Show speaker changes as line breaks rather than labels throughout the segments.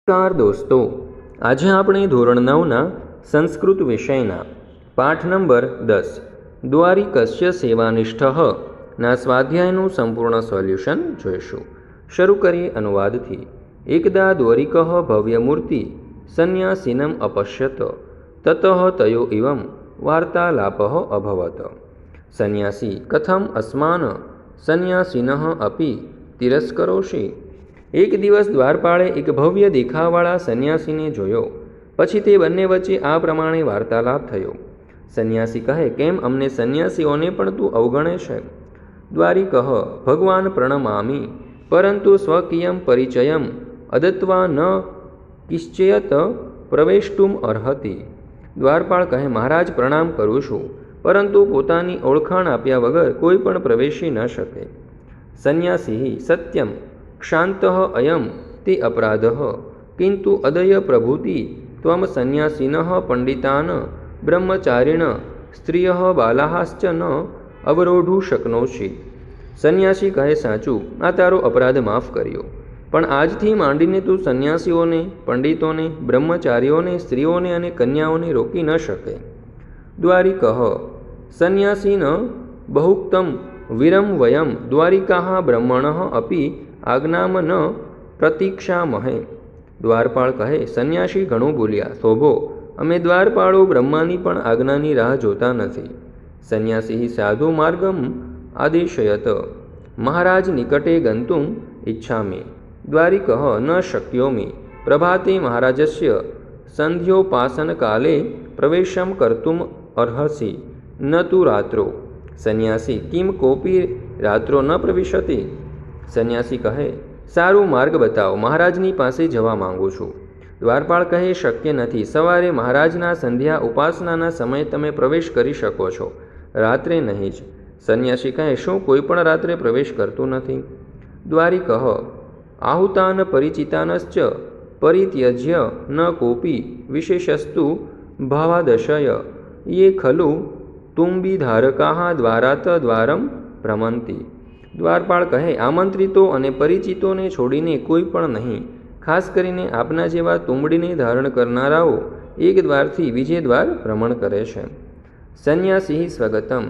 નમસ્કાર દોસ્તો, આજે આપણે ધોરણ 9ના સંસ્કૃત વિષયના પાઠ નંબર 10 દ્વારિકસ્ય સેવાનિષ્ઠઃ ના સ્વાધ્યાયનું સંપૂર્ણ સોલ્યુશન જોઈશું. શરૂ કરીએ અનુવાદથી. એકદા દ્વારિકઃ ભવ્યમૂર્તિ સંન્યાસિનમ અપશ્યત તતઃ તયો ઇવમ વાર્તાલાપઃ અભવત. સંન્યાસી કથમ અસ્માન સંન્યાસિનઃ અપી તિરસ્કરોષિ. એક દિવસ દ્વારપાળે એક ભવ્ય દેખાવાળા સંન્યાસીને જોયો. પછી તે બંને વચ્ચે આ પ્રમાણે વાર્તાલાપ થયો. સંન્યાસી કહે, કેમ અમને સંન્યાસીઓને પણ તું અવગણે છે? દ્વારિકઃ ભગવાન પ્રણમામી પરંતુ સ્વકીયમ પરિચયમ અદત્વા ન કિશ્ચયત પ્રવેષ્ટુમ અર્હતિ. દ્વારપાળ કહે, મહારાજ પ્રણામ કરું છું, પરંતુ પોતાની ઓળખાણ આપ્યા વગર કોઈ પણ પ્રવેશી ન શકે. સંન્યાસી સત્યમ ક્ષાંતઃ અયમ તે અપરાધઃ કિંતુ અદય પ્રભુતિ ત્વમ સંન્યાસિનઃ પંડિતાન બ્રહ્મચારિણ સ્ત્રિયઃ બાલાશ્ચ ન અવરોઢું શક્નોષિ. સંન્યાસી કહે, સાચું, આ તારો અપરાધ માફ કર્યો, પણ આજથી માંડીને તું સંન્યાસીઓને, પંડિતોને, બ્રહ્મચારીઓને, સ્ત્રીઓને અને કન્યાઓને રોકી ન શકે. દ્વારિકઃ સંન્યાસીન બહુક્તમ વીરમ વયમ દ્વારિકાઃ બ્રહ્મણઃ અપી આજ્ઞામ ન પ્રતીક્ષામહે. દ્વારપાળ કહે, સંન્યાસી ઘણું બોલ્યા, થોભો, અમે દ્વારપાળો બ્રહ્માની પણ આજ્ઞાની રાહ જોતા નથી. સંન્યાસી સાધુ માર્ગમ આદેશયત મહારાજ નિકટે ગંતુમ ઇચ્છામિ. દ્વારિકઃ ન શક્યોમિ પ્રભાતે મહારાજસ્ય સંધ્યોપાસનકાલે પ્રવેશમ કર્તુમ અર્હસि ન તુ રાત્રો. સંન્યાસી કિમ કોપી રાત્રો ન પ્રવિશતિ. સંન્યાસી કહે, સારું, માર્ગ બતાવો, મહારાજની પાસે જવા માંગુ છું. દ્વારપાળ કહે, શક્ય નથી. સવારે મહારાજના સંધ્યા ઉપાસનાના સમયે તમે પ્રવેશ કરી શકો છો, રાત્રે નહીં જ. સંન્યાસી કહે, શું કોઈ પણ રાત્રે પ્રવેશ કરતું નથી? દ્વારિકઃ આહુતાન પરિચિતાનશ્ચ પરિત્યજ્ય ન કોપી વિશેષસ્તુ ભાવાદશય યે ખલુ તુંબીધારકાઃ દ્વારાત દ્વારમ ભ્રમંતિ. દ્વારપાળ કહે, આમંત્રિતો અને પરિચિતોને છોડીને કોઈ પણ નહીં, ખાસ કરીને આપના જેવા તુંબડીને ધારણ કરનારાઓ એક દ્વારથી બીજે દ્વાર ભ્રમણ કરે છે. સંન્યાસી સ્વગતમ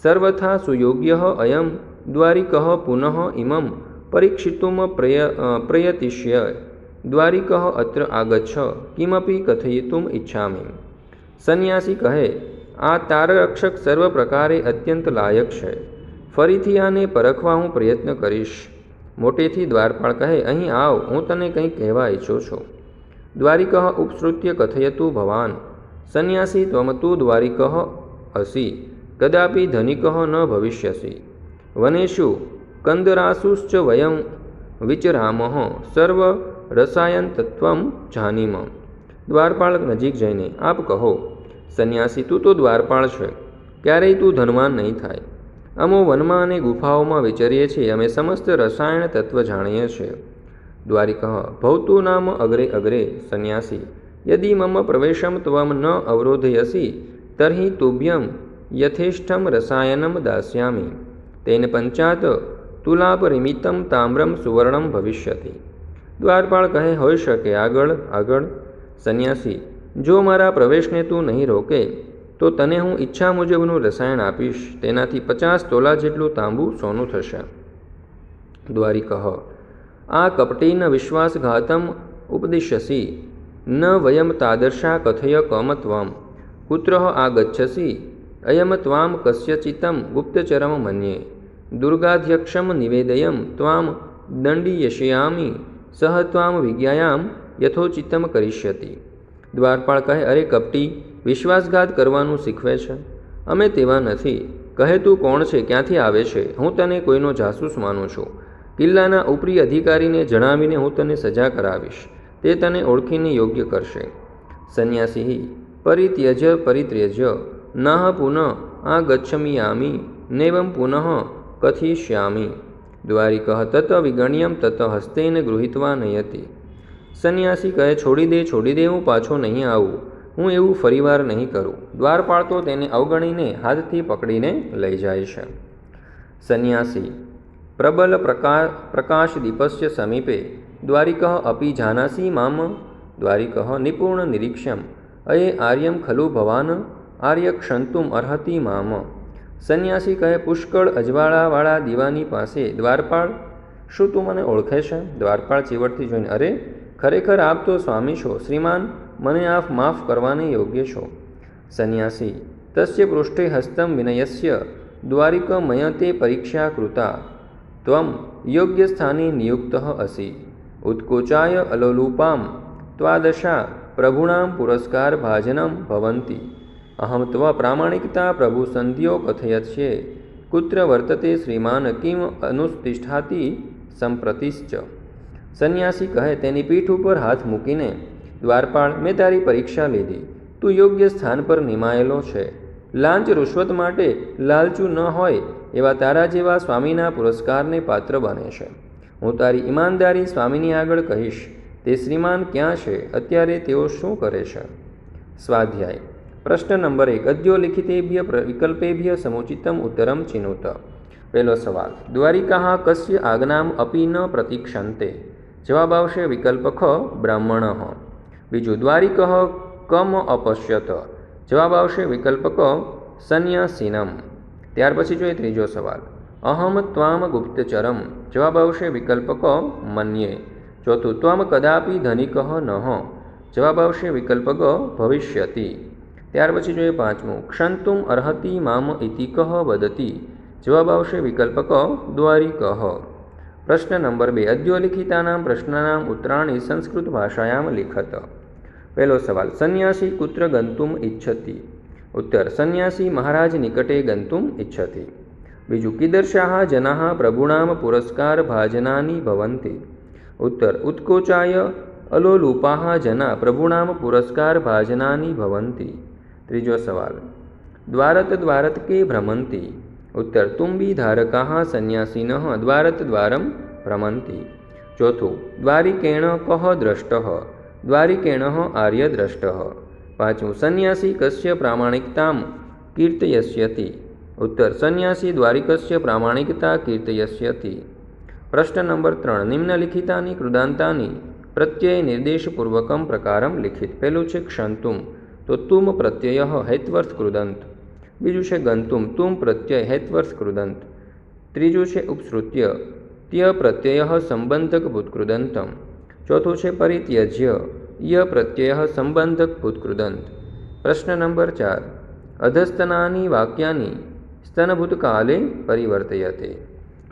સર્વથા સુયોગ્ય અયમ દ્વારિકઃ પુનઃ ઇમં પરીક્ષિતુમ પ્રયતિષ્ય. દ્વારિકઃ અત્ર આગચ્છ કિમપી કથયિતુમ ઇચ્છામિ. સંન્યાસી કહે, આ તારરક્ષક સર્વ પ્રકારે અત્યંત લાયક છે. ફરીથી આને પરખવા હું પ્રયત્ન કરીશ. મોટેથી દ્વારપાળ કહે, અહીં આવ, હું તને કંઈક કહેવા ઈચ્છું છું. દ્વારિકઃ ઉપસૃત્ય કથયતુ ભવાન. સંન્યાસી ત્વમ તુ દ્વારિકઃ અસી કદાપી ધનિકઃ ન ભવિષ્યસી. વનેષુ કંદરાસુશ્ચ વયમ વિચરામઃ સર્વ રસાયન તત્વમ જાનીમ. દ્વારપાળ નજીક જઈને, આપ કહો. સંન્યાસી, તું તો દ્વારપાળ છે, ક્યારેય તું ધનવાન નહીં થાય. અમો વનમાં અને ગુફાઓમાં વિચરીએ છીએ, અમે સમસ્ત રસાયણ તત્વ જાણીએ છીએ. દ્વારિકઃ ભવતુ નામ અગ્રે અગ્રે. સંન્યાસી યદિ મમ પ્રવેશમ ત્વમ ન અવરોધયસી તર્હિ તુભ્યમ યથેષ્ટમ રસાયનમ દાસ્યામિ. તેન પંચાત તુલાપરિમિતમ તામ્રમ સુવર્ણમ ભવિષ્યતિ. દ્વારપાળ કહે, હોઈ શકે, આગળ આગળ. સંન્યાસી, જો મારા પ્રવેશને તું નહીં રોકે તો તને હું ઈચ્છા મુજબનું રસાયણ આપીશ. તેનાથી 50 તોલા જેટલું તાંબુ સોનું થશે. દ્વારિકઃ આ કપટેન વિશ્વાસઘાતમ ઉપદિશ્યસી ન વયમ તાદર્શા કથય કમ ત્વમ કુત્ર આગચ્છસી અયમ ત્વામ કસ્યચિતમ ગુપ્તચરમ મન્યે દુર્ગાધ્યક્ષમ નિવેદયમ ત્વામ દંડીયશ્યામિ સહ ત્વામ વિજ્ઞાયામ યથોચિતમ કરિષ્યતિ. દ્વારપાળ કહે, અરે કપટી, વિશ્વાસઘાત કરવાનું શીખવે છે. અમે તેવા નથી. કહે, તું કોણ છે, ક્યાંથી આવે છે? હું તને કોઈનો જાસૂસ માનું છું. કિલ્લાના ઉપરી અધિકારીને જણાવીને હું તને સજા કરાવીશ. તે તને ઓળખીને યોગ્ય કરશે. સંન્યાસી પરિત્યજ્ય નઃ પુનઃ આ ગચ્છમિયામિ નૈવં પુનઃ કથયિષ્યામિ. દ્વારિકઃ તત વિગણ્યમ તત હસ્તેન ગૃહીત્વા નયતિ. સંન્યાસી કહે, છોડી દે, હું પાછો નહીં આવું. હું એવું ફરીવાર નહીં કરું. દ્વારપાળ તો તેને અવગણીને હાથથી પકડીને લઈ જાય છે. સંન્યાસી પ્રબલ પ્રકાશદીપસ્ય સમીપે દ્વારિકઃ અપि જાનાસि મામ દ્વારિકઃ નિપુણ નિરીક્ષ્યમ અયે આર્યમ ખલુ ભવાન આર્ય ક્ષંતુમ અર્હતિ મામ. સંન્યાસી કહે, પુષ્કળ અજવાળાવાળા દીવાની પાસે, દ્વારપાળ, શું તું મને ઓળખે છે? દ્વારપાળ ચીવટથી જોઈને, અરે ખરેખર આપ તો સ્વામી છો શ્રીમાન, મને આપ માફ કરવાને યોગ્ય છો. સંન્યાસી, તસ્ય પૃષ્ઠે હસ્તમ વિનયસ્ય દ્વારિક મયતે પરીક્ષા કૃતા ત્વમ યોગ્ય સ્થાને નિયુક્તઃ અસી ઉત્કોચાય અલોલુપામ ત્વાદશા પ્રભુણામ પુરસ્કાર ભાજનમ ભવંતિ અહમ ત્વ પ્રામાણિકતા પ્રભુ સંધ્યો કથયત્સ્યે કુત્ર વર્તતે શ્રીમાન કિમ અનુતિષ્ઠાતિ સંપ્રતિશ્ચ. સંન્યાસી કહે, તેની પીઠ ઉપર હાથ મૂકીને, દ્વારપાળ, મેં તારી પરીક્ષા લીધી, તું યોગ્ય સ્થાન પર નિમાયેલો છે. લાંચ રૂશ્વત માટે લાલચુ ન હોય એવા તારા જેવા સ્વામીના પુરસ્કારને પાત્ર બને છે. હું તારી ઈમાનદારી સ્વામીની આગળ કહીશ. તે શ્રીમાન ક્યાં છે? અત્યારે તેઓ શું કરે છે? સ્વાધ્યાય. પ્રશ્ન નંબર 1. અદ્યોલિખિતેભ્ય વિકલ્પેભ્ય સમુચિતમ ઉત્તરમ ચિનુત. પહેલો સવાલ, દ્વારિકાઃ કસ્ય આજ્ઞામ અપી ન પ્રતીક્ષન્તે? જવાબ આવશે વિકલ્પ ખ, બ્રાહ્મણઃ. બીજું, દ્વારિકઃ કમ અપશ્યત? જવાબ આવશે વિકલ્પ ક, સંન્યાસીનમ. ત્યાર પછી જોઈએ ત્રીજો સવાલ, અહમ ત્વામ ગુપ્તચરમ? જવાબ આવશે વિકલ્પ ક, મન્યે. ચોથું, ત્વામ કદાપી ધનિકઃ નઃ? જવાબ આવશે વિકલ્પ ગ, ભવિષ્યતિ. ત્યાર પછી જોઈએ પાંચમું, ક્ષંતુમ અર્હતિ મામ ઇતિ કઃ વદતિ? જવાબ આવશે વિકલ્પ ક, દ્વારિકઃ. પ્રશ્ન નંબર 2. અદ્યોલિખિતાનામ પ્રશ્નાનામ ઉત્તરાણી સંસ્કૃત ભાષાયામ લિખત. પહેલો સવાલ, સંન્યાસી કુત્ર ગંતુમ ઇચ્છતિ? ઉત્તર, સંન્યાસી મહારાજ નિકટે ગંતુમ ઇચ્છતિ. બીજું, કીદર્શાઃ જનાઃ પ્રભુણામ પુરસ્કાર ભાજનાની ભવન્તિ? ઉત્તર, ઉત્કોચાય અલોલુપાઃ જના પ્રભુણામ પુરસ્કાર ભાજનાની ભવન્તિ. ત્રીજો સવાલ, દ્વારત દ્વારત કે ભ્રમંતિ? ઉત્તર, તુંબી ધારકાઃ સંન્યાસીનઃ દ્વારત દ્વારમ ભ્રમંતિ. ચોથું, દ્વારિકેણ કઃ દ્રષ્ટઃ? દ્વારિકેણ આર્ય દ્રષ્ટઃ. પાંચમું, સંન્યાસી કસ્ય પ્રામાણિકતામ કીર્તયસ્યતિ? ઉત્તર, સંન્યાસી દ્વારિકસ્ય પ્રામાણિકતા કીર્તયસ્યતિ. પ્રશ્ન નંબર 3. નિમ્નલિખિતાની કૃદાંતાની પ્રત્યય નિર્દેશપૂર્વકમ પ્રકારમ લિખિત. પહેલું છે ક્ષંતુમ, તો તુમ પ્રત્યય હૈત્વર્થ કૃદંત. બીજું છે ગંતુમ, તુમ પ્રત્યય હૈત્વર્થ કૃદંત. ત્રીજું છે ઉપસૃત્ય, ત્ય પ્રત્યય સંબંધક ભૂતકૃદંતમ. ચોથું છે પરિત્યજ્ય, ય પ્રત્યય સંબંધક ભૂતકૃદંત. પ્રશ્ન નંબર 4. અધસ્તનાની વાક્યાની સ્તનભૂતકાલે પરિવર્તયતે.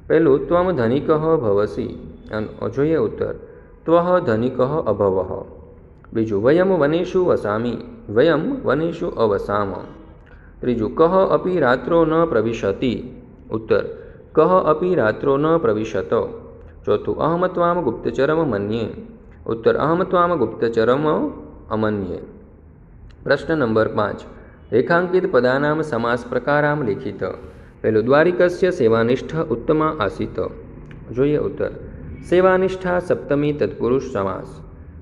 પહેલું, ત્વમ ધનિકઃ ભવસી. જોઈએ ઉત્તર, ત્વઃ ધનિકઃ અભવઃ. બીજું, વયમ વનેષુ વસામી, વયમ વનેષુ અવસામ. ત્રીજું, કઃ અપી રાત્રો ન પ્રવિશતિ? ઉત્તર, કઃ અપી રાત્રો ન પ્રવિશત. ચોથું, અહમ ત્વામ ગુપ્તચરમ મન્યે. ઉત્તર, અહમ ત્વામ ગુપ્તચરમ અમન્યે. પ્રશ્ન નંબર 5. રેખાંકિત પદાનામ સમાસ પ્રકારામ લિખિત. પહેલું, દ્વારિકસ્ય સેવાનિષ્ઠ ઉત્તમા આસીત. જોઈએ ઉત્તર, સેવાનિષ્ઠા સપ્તમી તત્પુરુષ સમાસ.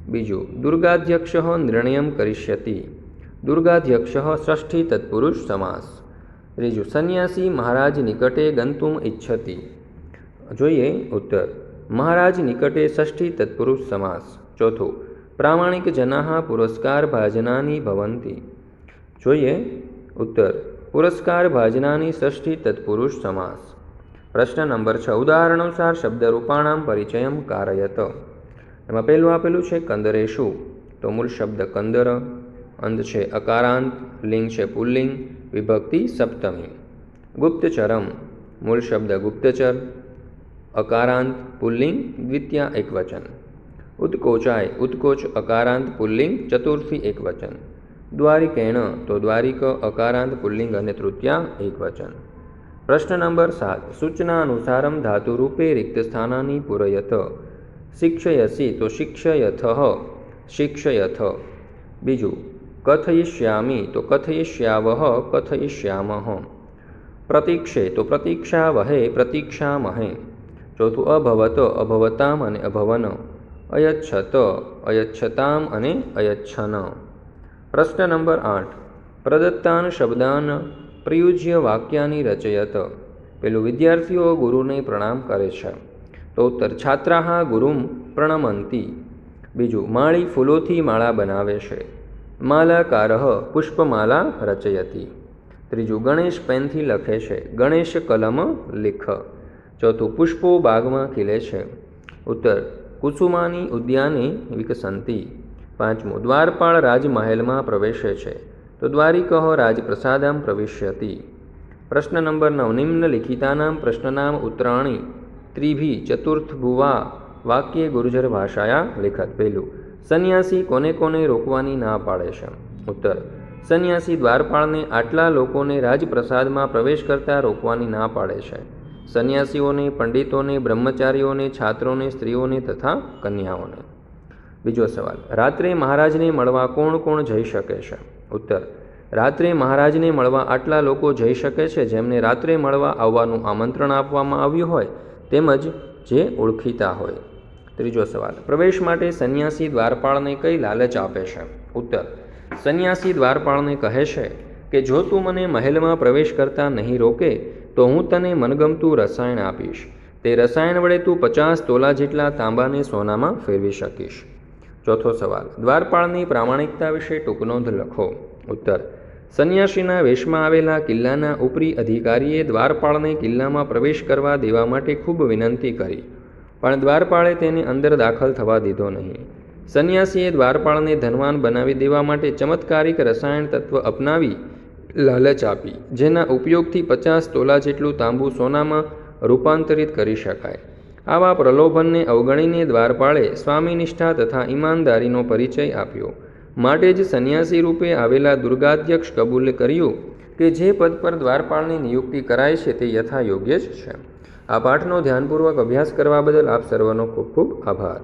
બીજું, દુર્ગાધ્યક્ષ નિર્ણયમ કરિષ્યતિ. દુર્ગાધ્યક્ષ ષષ્ઠી તત્પુરુષ સમાસ. ત્રીજું, સંન્યાસી મહારાજ નિકટે ગંતુમ ઇચ્છતિ. જોઈએ ઉત્તર, મહારાજ નિકટે ષષ્ઠી તત્પુરુષ સમાસ. ચોથું, પ્રામાણિક જનાઃ પુરસ્કાર ભાજનાની ભવંતિ. જોઈએ ઉત્તર, પુરસ્કાર ભાજનાની ષષ્ઠી તત્પુરુષ સમાસ. પ્રશ્ન નંબર 6. ઉદાહરણોસાર શબ્દરૂપાણામ પરિચયમ કારયત. એમાં પહેલું આપેલું છે કંદરેશુ, તો મૂળ શબ્દ કંદર, અંત છે અકારાંત, લિંગ છે પુલ્લિંગ, વિભક્તિ સપ્તમી. ગુપ્તચરમ, મૂળ શબ્દ ગુપ્તચર, અકારાંત, પુલ્લિંગ, દ્વિતીયા એકવચન. ઉત્કોચાય, ઉત્કોચ અકારાંત પુલ્લિંગ, ચતુર્થી એકવચન. દ્વારિકેણ, તો દ્વારિક અકારાંત પુલ્લિંગ અને તૃતીયા એકવચન. પ્રશ્ન નંબર 7. સૂચના અનુસારમ ધાતુરૂપે રિક્ત સ્થાનાની પૂરયત. શિક્ષયસી, તો શિક્ષયથ, શિક્ષયથ. બીજું, કથયિષ્યામિ, તો કથયિષ્યાવહ, કથયિષ્યામઃ. પ્રતીક્ષે, તો પ્રતીક્ષાવહે, પ્રતીક્ષામહે. ચોથું, અભવત, અભવતામ અને અભવન. અયચ્છત, અયચ્છતામ અને અયચ્છન. પ્રશ્ન નંબર 8. પ્રદત્તાન શબ્દાન પ્રયુજ્ય વાક્યાની રચયત. પેલું, વિદ્યાર્થીઓ ગુરુને પ્રણામ કરે છે. તો ઉત્તર, છાત્રાઃ ગુરુમ પ્રણમંતી. બીજું, માળી ફૂલોથી માળા બનાવે છે. માલાકારઃ પુષ્પમાલા રચયતિ. ત્રીજું, ગણેશ પેનથી લખે છે. ગણેશ કલમ લિખ. ચોથું, પુષ્પો બાગમાં ખીલે છે. ઉત્તર, કુસુમાની ઉદ્યાને વિકસંતી. પાંચમું, દ્વારપાળ રાજમહેલમાં પ્રવેશે છે. તો દ્વારિકઃ રાજપ્રસાદામ પ્રવિશ્યતિ. પ્રશ્ન નંબર 9. નિમ્નલિખિતાનાં પ્રશ્નાનામ ઉત્તરાણી ત્રિભી ચતુર્થભુવા વાક્યે ગુર્જર ભાષાયા લિખત. પહેલું, સંન્યાસી કોને કોને રોકવાની ના પાડે છે? ઉત્તર, સંન્યાસી દ્વારપાળને આટલા લોકોને રાજપ્રસાદમાં પ્રવેશ કરતા રોકવાની ના પાડે છે. સંન્યાસીઓને, પંડિતોને, બ્રહ્મચારીઓને, છાત્રોને, સ્ત્રીઓને તથા કન્યાઓને. બીજો સવાલ, રાત્રે મહારાજને મળવા કોણ કોણ જઈ શકે છે? ઉત્તર, રાત્રે મહારાજને મળવા આટલા લોકો જઈ શકે છે જેમને રાત્રે મળવા આવવાનું આમંત્રણ આપવામાં આવ્યું હોય તેમજ જે ઓળખીતા હોય. ત્રીજો સવાલ, પ્રવેશ માટે સંન્યાસી દ્વારપાળને કઈ લાલચ આપે છે? ઉત્તર, સંન્યાસી દ્વારપાળને કહે છે કે જો તું મને મહેલમાં પ્રવેશ કરતા નહીં રોકે તો હું તને મનગમતું રસાયણ આપીશ. તે રસાયણ વડે તું 50 તોલા જેટલા તાંબાને સોનામાં ફેરવી શકીશ. ચોથો સવાલ, દ્વારપાળની પ્રામાણિકતા વિશે ટૂંક નોંધ લખો. ઉત્તર, સંન્યાસીના વેશમાં આવેલા કિલ્લાના ઉપરી અધિકારીએ દ્વારપાળને કિલ્લામાં પ્રવેશ કરવા દેવા માટે ખૂબ વિનંતી કરી, પણ દ્વારપાળે તેને અંદર દાખલ થવા દીધો નહીં. સંન્યાસીએ દ્વારપાળને ધનવાન બનાવી દેવા માટે ચમત્કારિક રસાયણ તત્વ અપનાવી લાલચ આપી, જેના ઉપયોગથી 50 તોલા જેટલું તાંબુ સોનામાં રૂપાંતરિત કરી શકાય. આવા પ્રલોભનને અવગણીને દ્વારપાળે સ્વામીનિષ્ઠા તથા ઈમાનદારીનો પરિચય આપ્યો. માટે જ સંન્યાસી રૂપે આવેલા દુર્ગાધ્યક્ષ કબૂલ કર્યું કે જે પદ પર દ્વારપાળની નિયુક્તિ કરાય છે તે યથાયોગ્ય જ છે. આ પાઠનો ધ્યાનપૂર્વક અભ્યાસ કરવા બદલ આપ સર્વનો ખૂબ ખૂબ આભાર.